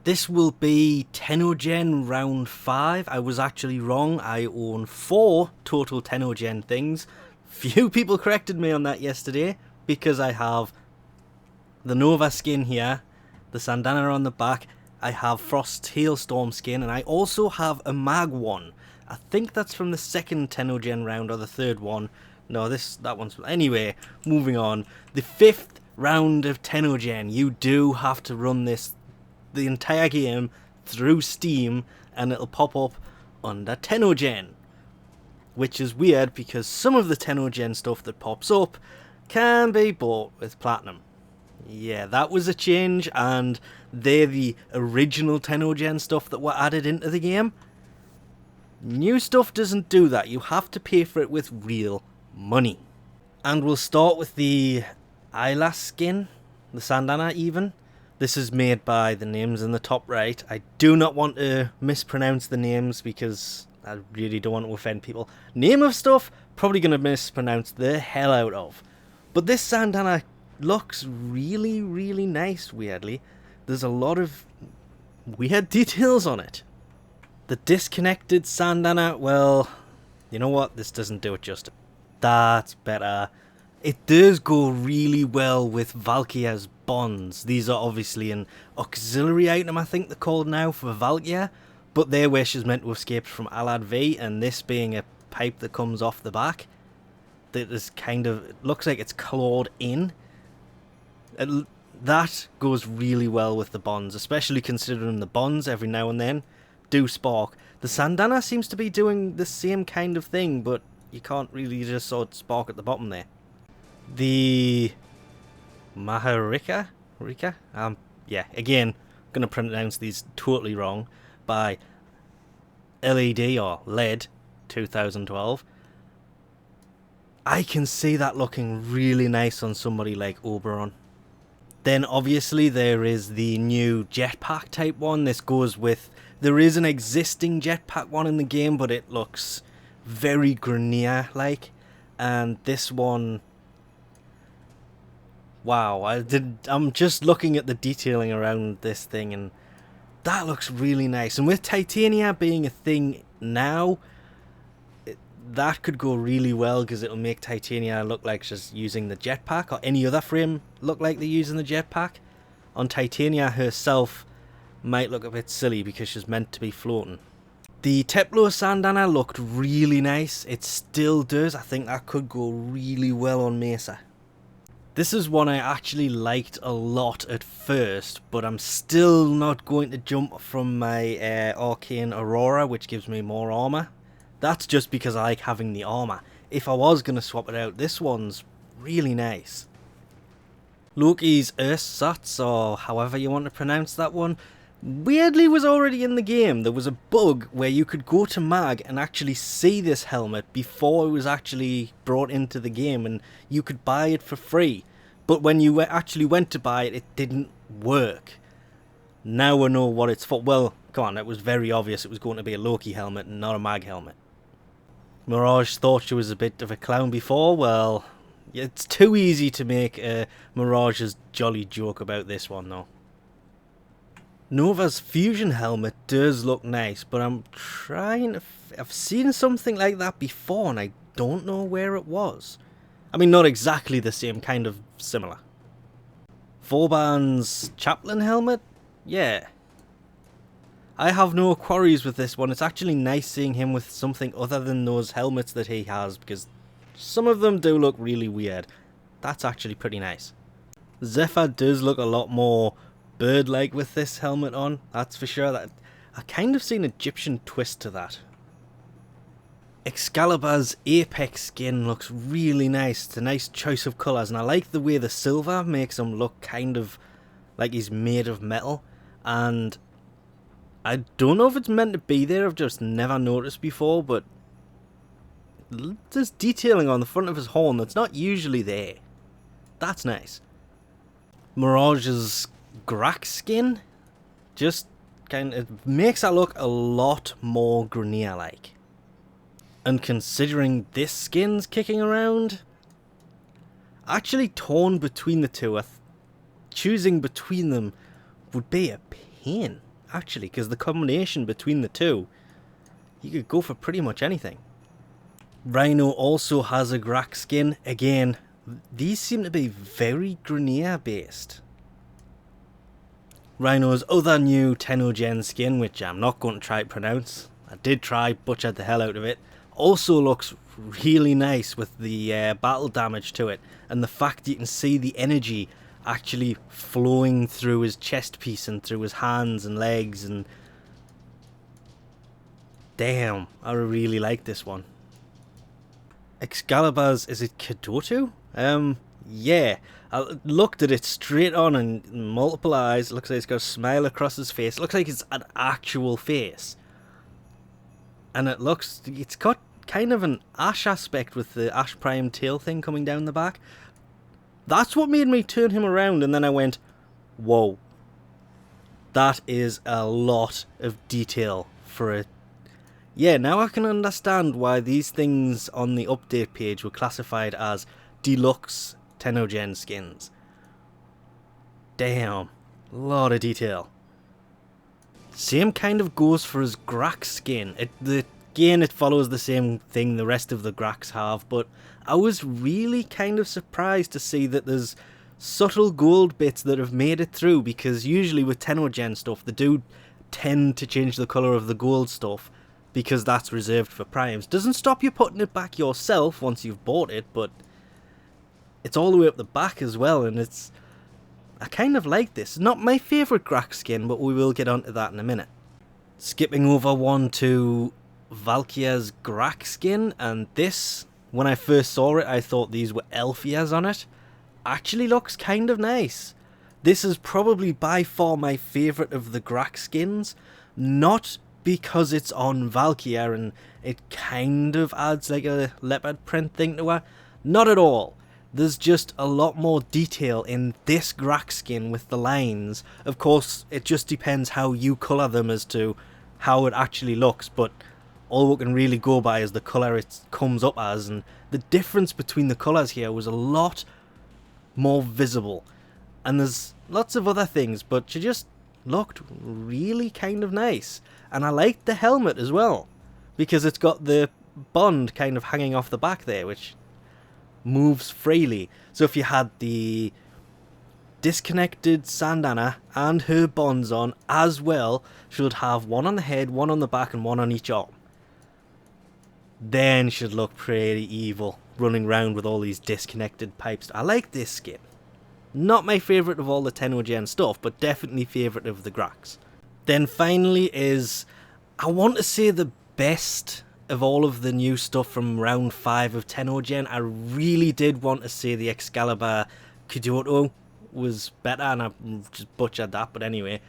This will be Tennogen Round 5. I was actually wrong. I own 4 total Tennogen things. Few people corrected me on that yesterday, because I have the Nova skin here, the Syandana on the back, I have Frost's Hailstorm skin, and I also have a Mag one. I think that's from the second Tennogen round, or the third one. No, that one's... Anyway, moving on. The 5th round of Tennogen. You do have to run this, the entire game, through Steam, and it'll pop up under Tennogen. Which is weird, because some of the Tennogen stuff that pops up can be bought with Platinum. Yeah, that was a change, and they're the original Tennogen stuff that were added into the game. New stuff doesn't do that. You have to pay for it with real money. And we'll start with the Ayla skin, the Syandana even. This is made by the names in the top right. I do not want to mispronounce the names because I really don't want to offend people. Name of stuff, probably going to mispronounce the hell out of. But this Syandana looks really, really nice, weirdly. There's a lot of weird details on it. The disconnected Syandana, well, you know what? This doesn't do it justice. That's better. It does go really well with Valkyria's bonds. These are obviously an auxiliary item, I think they're called now, for Valkyria. But they're where she's meant to have escaped from Alad V, and this being a pipe that comes off the back, that is kind of, it looks like it's clawed in. That goes really well with the bonds, especially considering the bonds every now and then do spark. The Syandana seems to be doing the same kind of thing, but you can't really just sort of spark at the bottom there. The Maharliqa, yeah, again, I'm going to pronounce these totally wrong, by LED or LED 2012. I can see that looking really nice on somebody like Oberon. Then obviously there is the new jetpack type one. This goes with, there is an existing jetpack one in the game, but it looks very Grenier like, and this one, wow, I'm just looking at the detailing around this thing, and that looks really nice. And with Titania being a thing now, that could go really well, because it'll make Titania look like she's using the jetpack, or any other frame look like they're using the jetpack. On Titania herself might look a bit silly because she's meant to be floating. The Teplo Syandana looked really nice. It still does. I think that could go really well on Mesa. This is one I actually liked a lot at first, but I'm still not going to jump from my Arcane Aurora, which gives me more armor. That's just because I like having the armor. If I was going to swap it out, this one's really nice. Loki's Ersatz, or however you want to pronounce that one, weirdly was already in the game. There was a bug where you could go to Mag and actually see this helmet before it was actually brought into the game, and you could buy it for free. But when you actually went to buy it, it didn't work. Now I know what it's for. Well, come on, it was very obvious it was going to be a Loki helmet and not a Mag helmet. Mirage thought she was a bit of a clown before. Well, it's too easy to make Mirage's jolly joke about this one, though. Nova's fusion helmet does look nice, but I'm trying to... I've seen something like that before, and I don't know where it was. I mean, not exactly the same, kind of similar. Vauban's Chapelon helmet? Yeah. I have no quarries with this one. It's actually nice seeing him with something other than those helmets that he has, because some of them do look really weird. That's actually pretty nice. Zephyr does look a lot more bird-like with this helmet on, that's for sure. That I kind of see an Egyptian twist to that. Excalibur's Apex Skin looks really nice. It's a nice choice of colours, and I like the way the silver makes him look kind of like he's made of metal. And I don't know if it's meant to be there, I've just never noticed before, but there's detailing on the front of his horn that's not usually there. That's nice. Mirage's Graxx skin just kind of makes that look a lot more Grenier-like. And considering this skin's kicking around, actually torn between the two, choosing between them would be a pain. actually, because the combination between the two, you could go for pretty much anything. Rhino also has a Graxx skin. Again, these seem to be very Grenier based. Rhino's other new Tennogen skin, which I'm not going to try to pronounce. I did try, butchered the hell out of it. Also looks really nice with the battle damage to it. And the fact that you can see the energy actually flowing through his chest piece and through his hands and legs. And damn, I really like this one. Excalibur's, is it Caduto? Yeah. I looked at it straight on and multiple eyes. It looks like it's got a smile across his face. It looks like it's an actual face. And it's got kind of an Ash aspect with the Ash Prime tail thing coming down the back. That's what made me turn him around, and then I went, whoa. That is a lot of detail for a... Yeah, now I can understand why these things on the update page were classified as deluxe Tennogen skins. Damn, a lot of detail. Same kind of goes for his Graxx skin. Again, it follows the same thing the rest of the Graxx have, but I was really kind of surprised to see that there's subtle gold bits that have made it through, because usually with Tennogen stuff, they do tend to change the colour of the gold stuff, because that's reserved for primes. Doesn't stop you putting it back yourself once you've bought it, but it's all the way up the back as well, and I kind of like this. Not my favourite Graxx skin, but we will get onto that in a minute. Skipping over one to Valkyria's Graxx skin, and this, when I first saw it, I thought these were Elfias on it. Actually looks kind of nice. This is probably by far my favourite of the Graxx skins, not because it's on Valkyria and it kind of adds like a leopard print thing to her. Not at all. There's just a lot more detail in this Graxx skin with the lines. Of course, it just depends how you colour them as to how it actually looks, but all we can really go by is the colour it comes up as, and the difference between the colours here was a lot more visible. And there's lots of other things, but she just looked really kind of nice. And I liked the helmet as well, because it's got the bond kind of hanging off the back there, which moves freely. So if you had the disconnected Syandana and her bonds on as well, she'd have one on the head, one on the back, and one on each arm. Then she'd look pretty evil, running around with all these disconnected pipes. I like this skin. Not my favourite of all the Tennogen stuff, but definitely favourite of the Graxx. Then finally is, I want to say, the best of all of the new stuff from round 5 of Tennogen. I really did want to say the Excalibur Caduto was better, and I just butchered that, but anyway.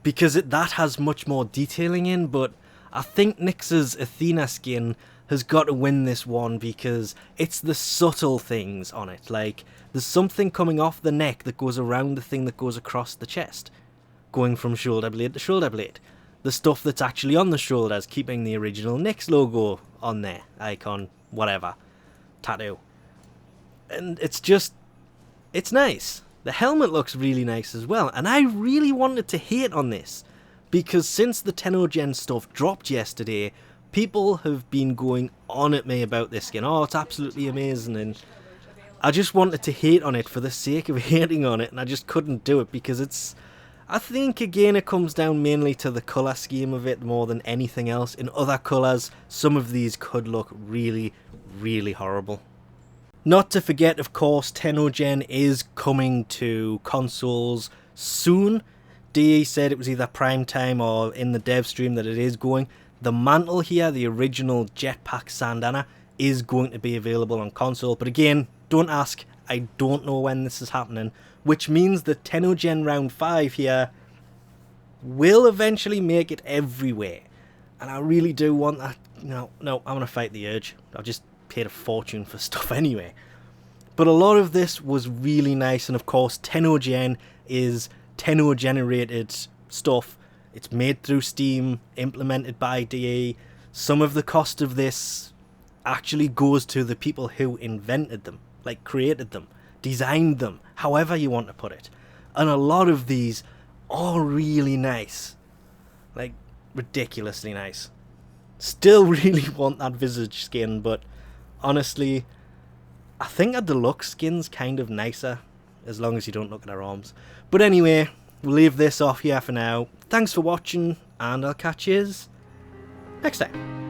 Because that has much more detailing in, but I think Nyx's Athena skin has got to win this one, because it's the subtle things on it. Like, there's something coming off the neck that goes around the thing that goes across the chest, going from shoulder blade to shoulder blade. The stuff that's actually on the shoulders, keeping the original Nyx logo on there, icon, whatever, tattoo. And it's nice. The helmet looks really nice as well, and I really wanted to hate on this, because since the Tennogen stuff dropped yesterday, people have been going on at me about this skin. Oh, it's absolutely amazing, and I just wanted to hate on it for the sake of hating on it, and I just couldn't do it, because it's... I think, again, it comes down mainly to the colour scheme of it more than anything else. In other colours, some of these could look really, really horrible. Not to forget, of course, Tennogen is coming to consoles soon. DE said it was either prime time or in the dev stream that it is going. The mantle here, the original Jetpack Syandana, is going to be available on console. But again, don't ask, I don't know when this is happening. Which means that Tennogen Round 5 here will eventually make it everywhere. And I really do want that. No, I'm going to fight the urge. I've just paid a fortune for stuff anyway. But a lot of this was really nice. And of course, Tennogen is Tenno-generated stuff. It's made through Steam, implemented by DE. Some of the cost of this actually goes to the people who invented them, like created them, designed them, however you want to put it. And a lot of these are really nice. Like, ridiculously nice. Still really want that Visage skin, but honestly, I think a deluxe skin's kind of nicer, as long as you don't look at her arms. But anyway, we'll leave this off here for now. Thanks for watching, and I'll catch yous next time.